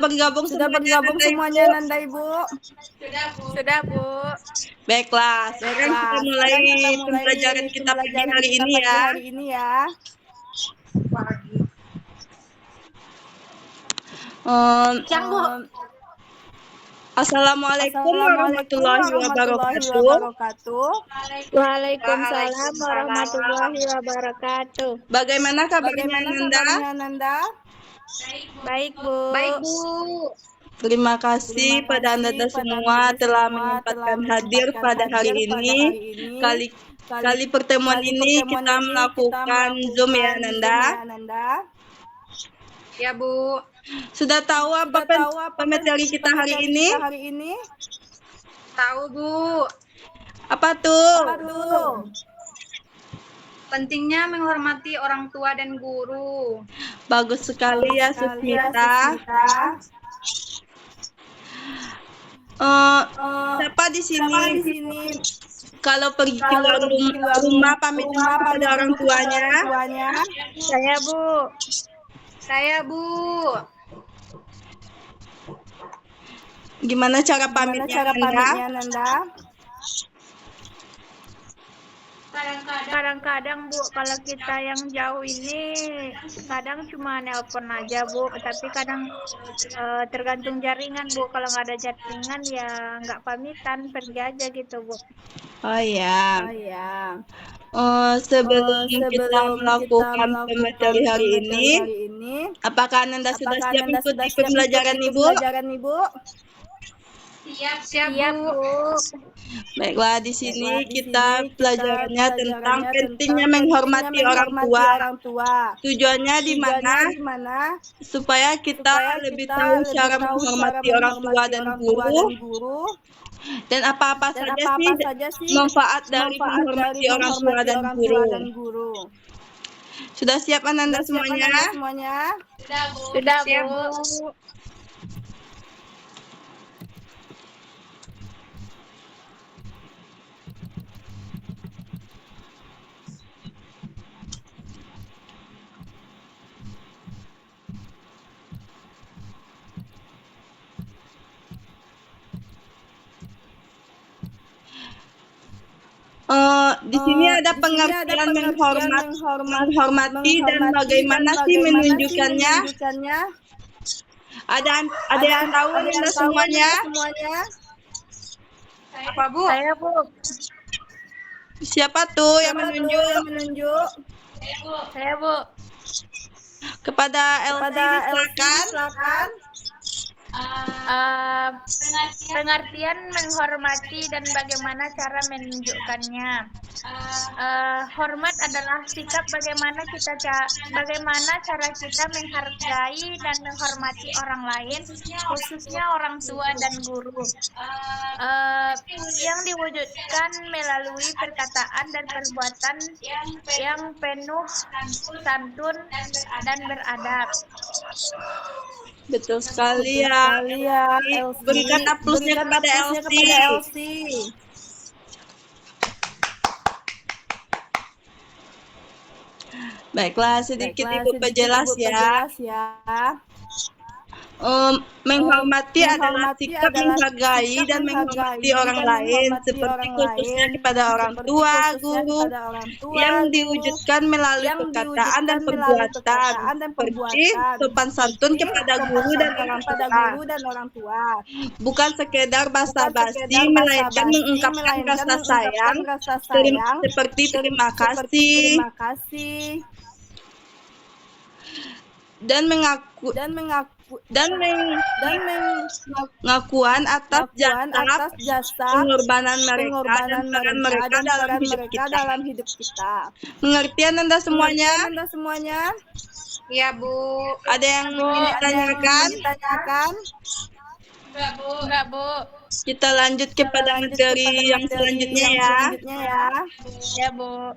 bergabung semuanya Nanda semuanya Ibu? Nanda Ibu? Sudah, Bu. Baiklah, sekarang kita mulai pembelajaran kita pagi hari ini ya. Assalamualaikum warahmatullahi wabarakatuh. Waalaikumsalam warahmatullahi wabarakatuh. Bagaimana kabarnya Nanda? Baik, Bu. Terima kasih pada Anda semua telah menyempatkan hadir pada hari ini. Kali pertemuan ini kita melakukan Zoom ya Nanda. Ya, Bu. Sudah tahu apa materi kita hari ini? Tahu, Bu. Apa tuh? Pentingnya menghormati orang tua dan guru. Bagus sekali ya Susmita. Siapa di sini? Kalau pergi keluar rumah pamit kepada orang tuanya? Saya, Bu. Gimana cara pamitnya Nanda? Kadang-kadang, Bu, kalau kita yang jauh ini kadang cuma nelpon aja, Bu. Tapi kadang tergantung jaringan, Bu. Kalau nggak ada jaringan ya nggak pamitan, pergi aja gitu, Bu. Oh ya. Sebelum kita melakukan materi hari ini, apakah Nanda sudah siap mengikuti pembelajaran Ibu? Siap, Bu. Baiklah, di sini kita pelajarannya tentang pentingnya menghormati orang tua. Tujuannya di mana? Supaya kita lebih tahu cara menghormati orang tua dan guru. Dan apa-apa saja sih manfaat dari menghormati orang tua dan guru. Sudah siap Anda semuanya? Sudah, Bu. Di sini ada pengertian menghormati dan bagaimana sih menunjukkannya. Ada yang tahu Anda semuanya? Apa, Bu? Saya, Bu. Siapa tuh yang menunjuk? Saya, Bu. Kepada Elsie silakan. Pengertian menghormati dan bagaimana cara menunjukkannya. Hormat adalah sikap bagaimana cara kita menghargai dan menghormati orang lain, khususnya orang tua dan guru. Yang diwujudkan melalui perkataan dan perbuatan yang penuh santun dan beradab. Betul sekali ya, Elsie. Berikan aplausnya kepada Elsie. Baiklah, sedikit Ibu perjelas ya. Menghormati adalah sikap menghargai dan menghormati orang lain, seperti khususnya kepada orang tua, guru, yang diwujudkan melalui perkataan dan perbuatan, seperti sopan santun kepada guru dan orang tua. Bukan sekedar basa-basi, melainkan mengungkapkan rasa sayang, seperti terima kasih, dan pengakuan atas jasa pengorbanan mereka dan peran mereka dalam hidup kita. Mengertian Anda semuanya? Ya, Bu. Ada yang ingin ditanyakan? Enggak, Bu. Kita lanjut kepada materi yang selanjutnya ya. Ya, Bu.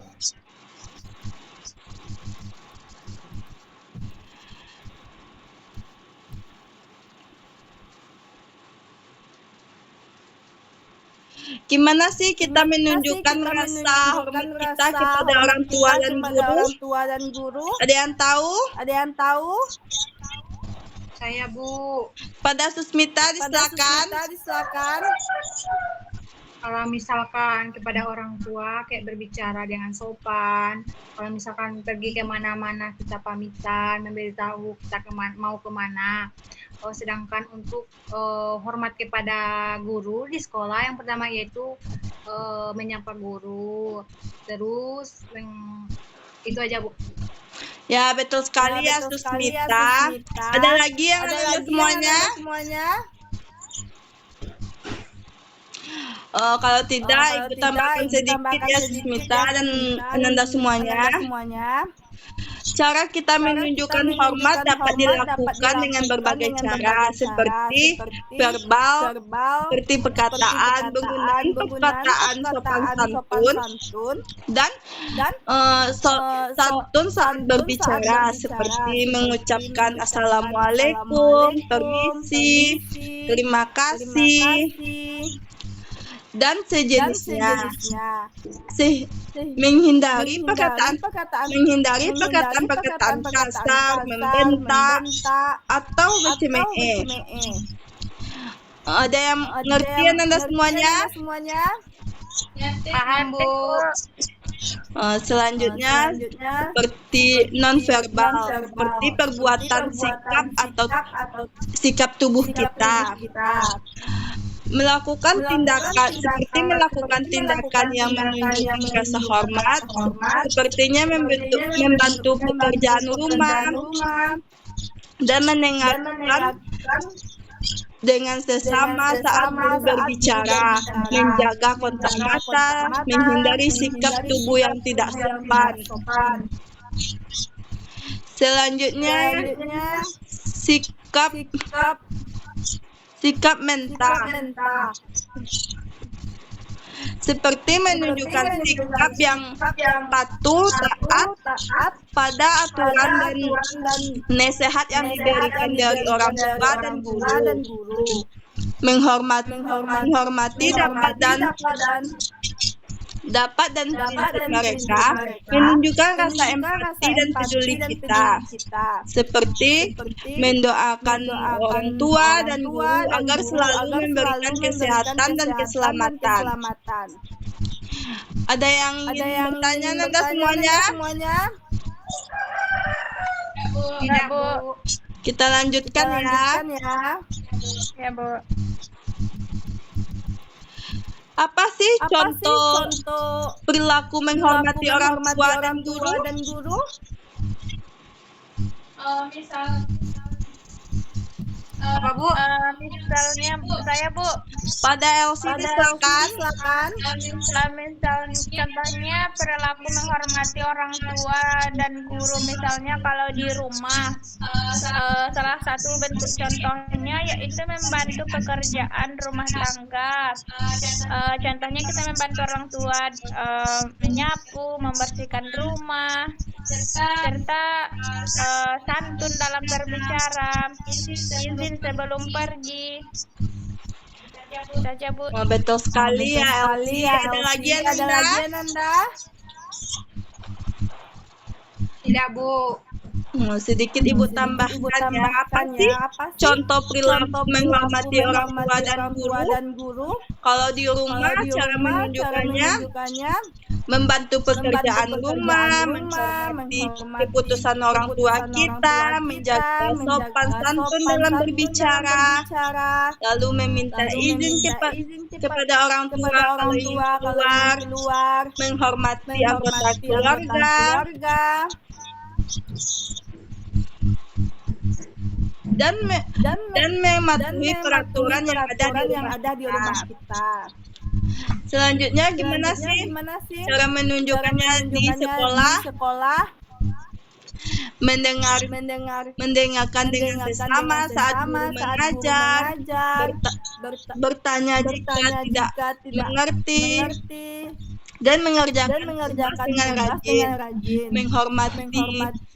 Gimana sih kita menunjukkan rasa hormat kita kepada orang tua dan guru? Ada yang tahu? Saya, Bu. Pada Susmita silakan. Kalau misalkan kepada orang tua kayak berbicara dengan sopan. Kalau misalkan pergi kemana-mana kita pamitan, memberitahu kita mau kemana. Sedangkan untuk hormat kepada guru di sekolah, yang pertama yaitu menyapa guru. Terus itu aja, Bu. Ya, betul sekali ya, Susmita. Ada lagi yang ada semuanya? Kalau tidak, Ibu tambahkan sedikit ya, Susmita dan Ananda semuanya. Cara kita menunjukkan hormat dapat dilakukan dengan berbagai cara, seperti verbal, seperti perkataan, penggunaan perkataan sopan santun, dan santun saat berbicara, seperti mengucapkan assalamualaikum, permisi, terima kasih, dan sejenisnya. Menghindari perkataan kasar, membentak, atau bercemeh. Ada yang ngerti Anda semuanya? Paham, Bu. Selanjutnya seperti nonverbal, seperti perbuatan, sikap atau sikap tubuh kita. Melakukan tindakan yang menunjukkan rasa hormat, sepertinya membantu pekerjaan rumah, dan mendengarkan dengan sesama saat guru berbicara, menjaga kontak mata, menghindari sikap tubuh yang tidak sopan. Selanjutnya, sikap mental, seperti menunjukkan sikap yang patuh, taat pada aturan dan nasihat yang diberikan dari orang tua dan guru. Menghormati dapat dan prinsip mereka, menunjukkan rasa empati dan peduli kita, seperti mendoakan orang tua dan guru agar selalu memberikan kesehatan dan keselamatan. Ada yang ingin bertanya Nanda semuanya? Tidak, Bu. Kita lanjutkan ya. Ya, Bu. Apa sih contoh perilaku menghormati orang tua dan guru? Apa, Bu? Misalnya saya, Bu. Pada LCD silakan. Contohnya perilaku menghormati orang tua dan guru. Misalnya kalau di rumah, salah satu bentuk contohnya yaitu membantu pekerjaan rumah tangga. Contohnya kita membantu orang tua menyapu, membersihkan rumah, serta santun dalam berbicara, izin sebelum pergi. Saja, Bu. Betul sekali ya, Elsie. Ada lagi ya, Nanda? Tidak, Bu. Sedikit Ibu tambahkan ya, apa sih contoh perilaku menghormati orang tua dan guru? Kalau di rumah cara menunjukkannya membantu pekerjaan rumah, menghormati keputusan orang tua kita, menjaga sopan santun dalam berbicara, lalu meminta izin kepada orang tua kalau ingin keluar, menghormati anggota keluarga, dan mematuhi peraturan yang ada di rumah kita. Selanjutnya gimana sih cara menunjukkannya di sekolah? Mendengarkan dengan sesama saat guru mengajar, bertanya jika tidak mengerti, dan mengerjakan dengan rajin, menghormati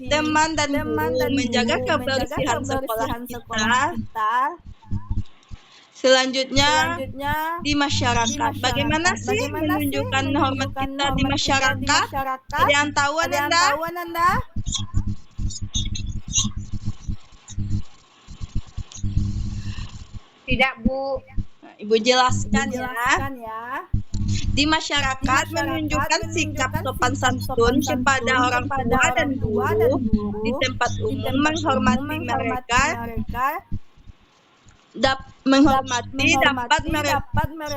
teman dan guru, menjaga kebersihan sekolah kita. Selanjutnya di masyarakat. Bagaimana sih menunjukkan hormat kita di masyarakat? Ada yang tahu Nanda? Tidak, Bu. Ibu jelaskan ya. Jelaskan ya. Di masyarakat menunjukkan sikap sopan santun kepada orang tua dan guru, di tempat umum menghormati mereka, menghormati dapat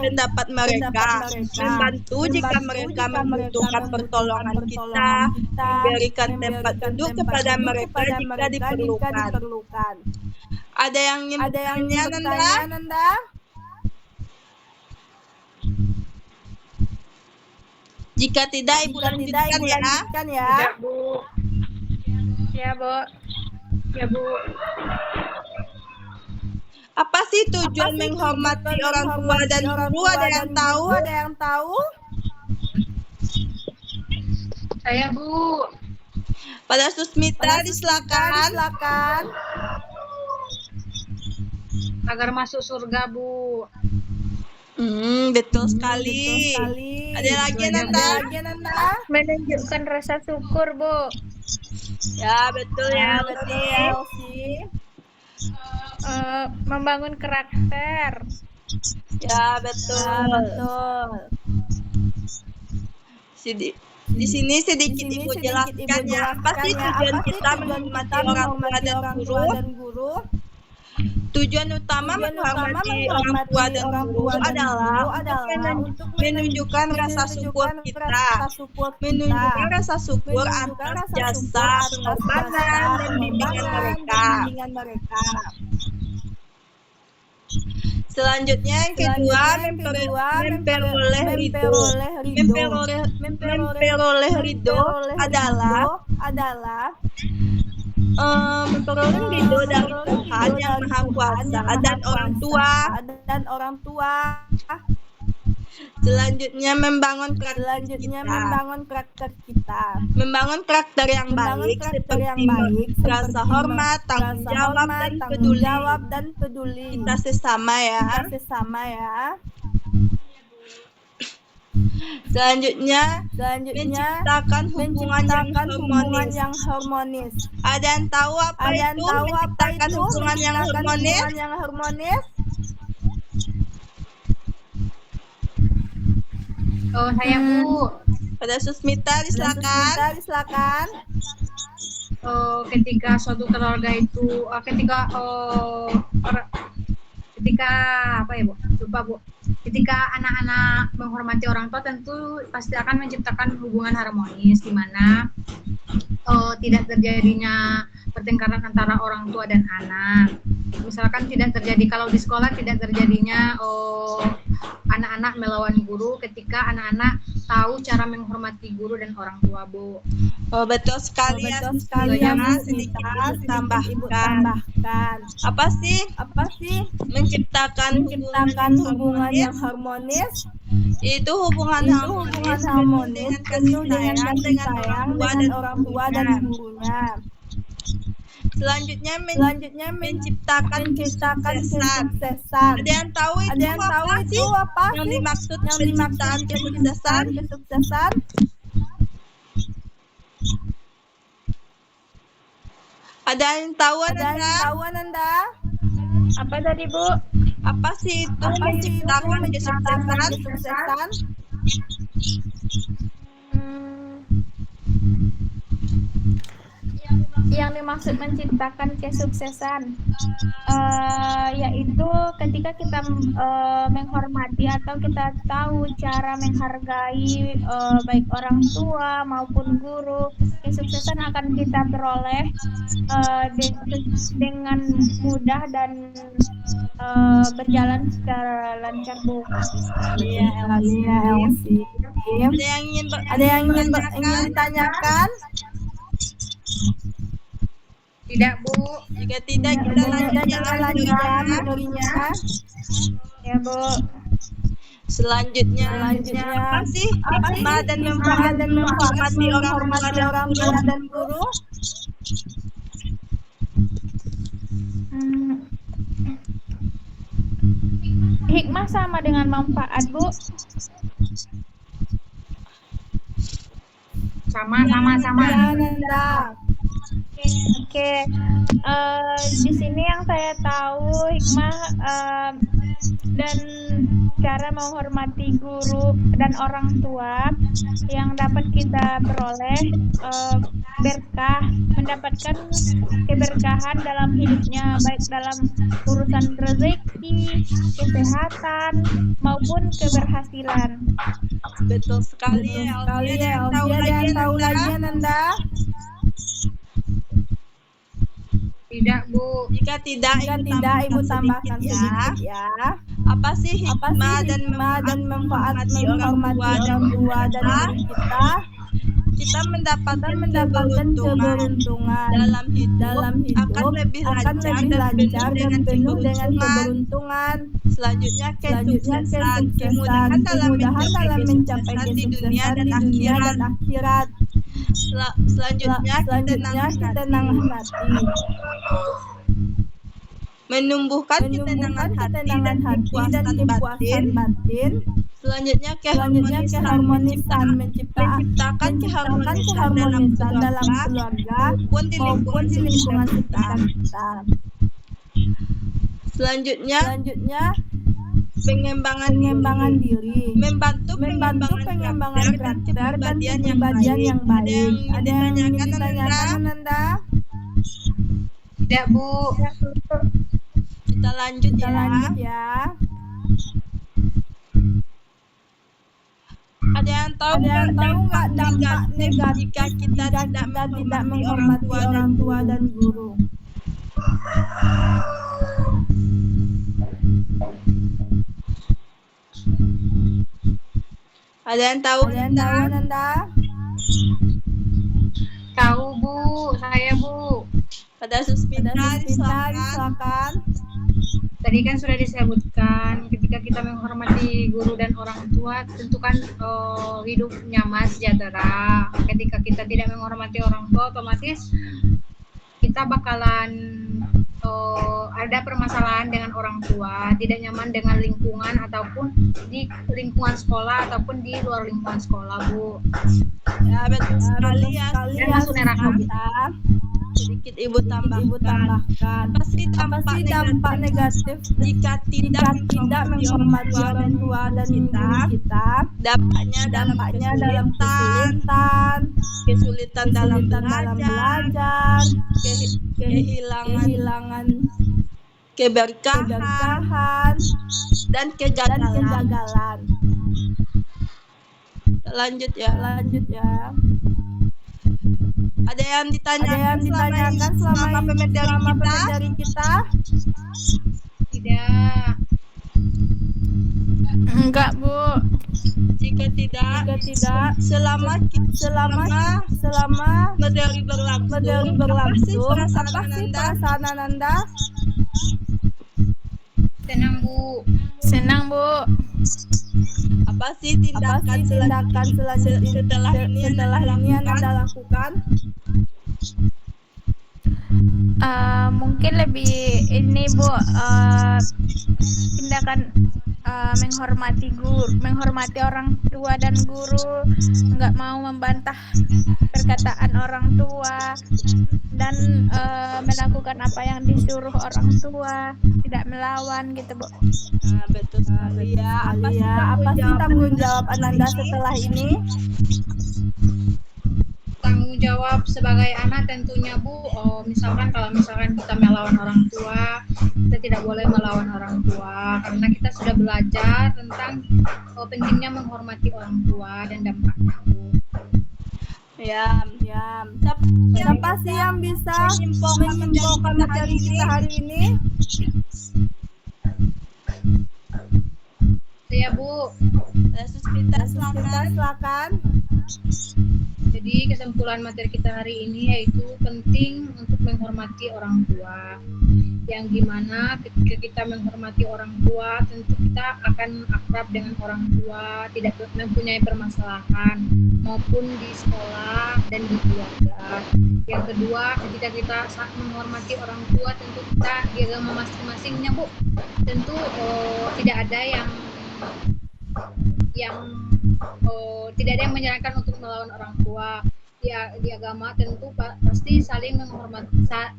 pendapat mereka, membantu jika mereka membutuhkan pertolongan kita, memberikan tempat duduk kepada mereka jika diperlukan. Ada yang ingin bertanya, Nanda? Jika tidak, Ibu lanjutkan ya. Tidak, Bu. Ya, Bu. Ya, Bu. Apa sih tujuan menghormati orang tua dan guru? Ada yang tahu? Saya, Bu. Pada Susmita, silakan. Agar masuk surga, Bu. Betul sekali. Ada lagi, Nanda? Menunjukkan rasa syukur, Bu. Ya, betul ya. Elsie. Membangun karakter. Ya, betul. Di sini sedikit Ibu jelaskan ya. Apa sih tujuan kita menghormati orang tua dan guru? Tujuan utama menghormati orang tua dan guru adalah untuk menunjukkan rasa syukur kita, menunjukkan rasa syukur atas jasa pengorbanan dan bimbingan mereka. Selanjutnya yang kedua, memperoleh ridho adalah memperoleh ridho dari Tuhan yang Maha Kuasa dan orang tua. Selanjutnya membangun karakter kita. Membangun karakter yang baik seperti rasa hormat, tanggung jawab dan peduli. Kita sesama ya. Selanjutnya menciptakan hubungan yang harmonis. Ada yang tahu apa itu menciptakan hubungan yang harmonis? Oh, saya, Bu. Pada Susmita, silakan. Ketika suatu keluarga itu ketika apa ya, Bu? Lupa, Bu. Ketika anak-anak menghormati orang tua, tentu pasti akan menciptakan hubungan harmonis di mana tidak terjadinya pertengkaran antara orang tua dan anak. Misalkan tidak terjadi, kalau di sekolah tidak terjadinya anak-anak melawan guru ketika anak-anak tahu cara menghormati guru dan orang tua, Bu. Oh, betul sekali ya. Sedikit Ibu tambahkan. Apa sih menciptakan hubungan yang harmonis? Itu hubungan harmonis penuh dengan kasih sayang dengan orang tua dan gurunya. Selanjutnya menciptakan kesuksesan. Ada yang tahu itu apa sih? Yang dimaksud penciptaan kesuksesan? Ada yang tahu, Nanda? Apa tadi, Bu? Apa sih itu menciptakan kesuksesan? Yang dimaksud menciptakan kesuksesan yaitu ketika kita menghormati atau kita tahu cara menghargai baik orang tua maupun guru, kesuksesan akan kita peroleh dengan mudah dan berjalan secara lancar, Bu. Iya, Elsie. Ada yang ingin ditanyakan? Tidak, Bu. Jika tidak, kita lanjut ya. Ya, Bu. Selanjutnya apa sih hikmah dan menghormati orang tua dan guru? Hikmah sama dengan manfaat, Bu. Sama. Ya, Nanda. Oke, di sini yang saya tahu hikmah dan cara menghormati guru dan orang tua yang dapat kita peroleh berkah, mendapatkan keberkahan dalam hidupnya, baik dalam urusan rezeki, kesehatan, maupun keberhasilan. Betul sekali ya, Kali Elsie. Ada ya, yang tahu Elsie, ada yang tahu Nanda? lagi Nanda? Tidak, Bu. Jika tidak, Jika tidak, Ibu tambahkan sedikit ya. Apa sih Apa sih hikmah dan hikmah dan manfaat menghormati menghormati orang tua dan guru kita? Kita mendapatkan Mendapatkan keberuntungan dalam hidup, akan lebih lancar dan penuh dengan keberuntungan. Selanjutnya kesuksesan, kemudahan dalam mencapai kesuksesan di dunia dan akhirat. Selanjutnya ketenangan hati. Menumbuhkan ketenangan hati dan kepuasan batin. Selanjutnya keharmonisan, menciptakan keharmonisan dalam keluarga maupun di lingkungan sekitar kita. Selanjutnya pengembangan diri, membantu pengembangan karakter dan kepribadian yang baik. Ada yang ingin ditanyakan Nanda? Tidak, Bu. Kita lanjut ya. Ada yang tahu nggak dampak negatif jika kita tidak menghormati orang tua dan guru? Ada yang tahu Nanda? Tahu, Bu. Saya, Bu. Pada Suspita, silakan. Tadi kan sudah disebutkan ketika kita menghormati guru dan orang tua tentu kan hidup nyaman sejahtera. Ketika kita tidak menghormati orang tua otomatis kita bakalan ada permasalahan dengan orang tua, tidak nyaman dengan lingkungan ataupun di lingkungan sekolah ataupun di luar lingkungan sekolah, Bu. Ya, betul sekali ya. Dan masuk neraka, Bu. Sedikit Ibu tambahkan. Apa sih dampak negatif jika tidak menghormati orang tua dan guru kita? Dampaknya dalam kesulitan dalam belajar, kehilangan keberkahan dan kegagalan. Lanjut ya. Ada yang ditanyakan selama pemateri kita? Tidak. Enggak, Bu. Jika tidak, selama materi berlangsung, apa sih perasaan Nanda? Senang, Bu. Apa sih tindakan selanjutnya setelah ini Anda lakukan? Mungkin lebih ini, Bu, tindakan menghormati orang tua dan guru, nggak mau membantah perkataan orang tua dan melakukan apa yang disuruh orang tua, tidak melawan gitu, Bu. Nah, betul sekali ya. Apa sih tanggung jawab Ananda setelah ini? Tanggung jawab sebagai anak tentunya, Bu, misalkan kita melawan orang tua, kita tidak boleh melawan orang tua karena kita sudah belajar tentang pentingnya menghormati orang tua dan dampaknya, Bu. Ya. Siapa sih yang bisa menyimpulkan materi kita hari ini? Saya, Bu. Suspita, silakan. Jadi kesimpulan materi kita hari ini yaitu penting untuk menghormati orang tua. Yang dimana ketika kita menghormati orang tua, tentu kita akan akrab dengan orang tua, tidak mempunyai permasalahan maupun di sekolah dan di keluarga. Yang kedua, ketika kita saat menghormati orang tua, tentu kita di agama masing-masingnya, Bu, tentu tidak ada yang tidak ada yang menyarankan untuk melawan orang tua. di agama tentu pasti saling menghormati,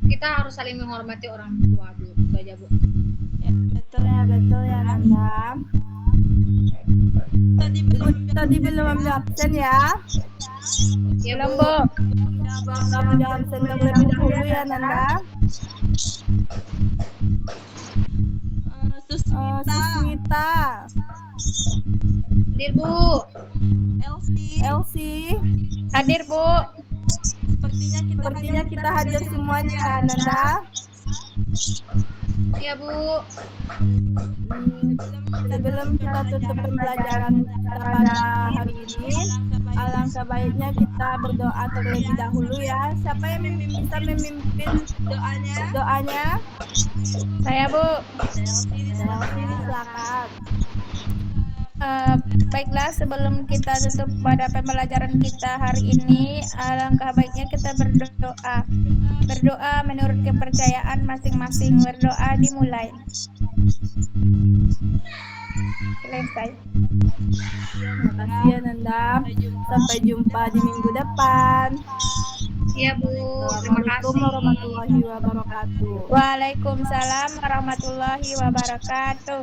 kita harus saling menghormati orang tua, Bu. Itu aja, Bu. Betul ya Nanda. Tadi belum ambil absen ya. Ya, Belum, Bu. Bu. Ambil absen terlebih dahulu ya Nanda. Susmita, Hadir, Bu. Elsie, Hadir, Bu. sepertinya kita hadir semuanya ya Nanda. Ya, Bu. Sebelum kita tutup pembelajaran kita pada hari ini, alangkah baiknya kita berdoa terlebih dahulu ya. Siapa yang bisa memimpin doanya? Saya, Bu. Elsie, silakan. Baiklah, sebelum kita tutup pada pembelajaran kita hari ini, alangkah baiknya kita berdoa. Berdoa menurut kepercayaan masing-masing. Berdoa dimulai. Selesai. Terima kasih ya Nanda. Sampai jumpa di minggu depan. Ya, Bu. Terima Assalamualaikum kasih. warahmatullahi wabarakatuh. Waalaikumsalam warahmatullahi wabarakatuh.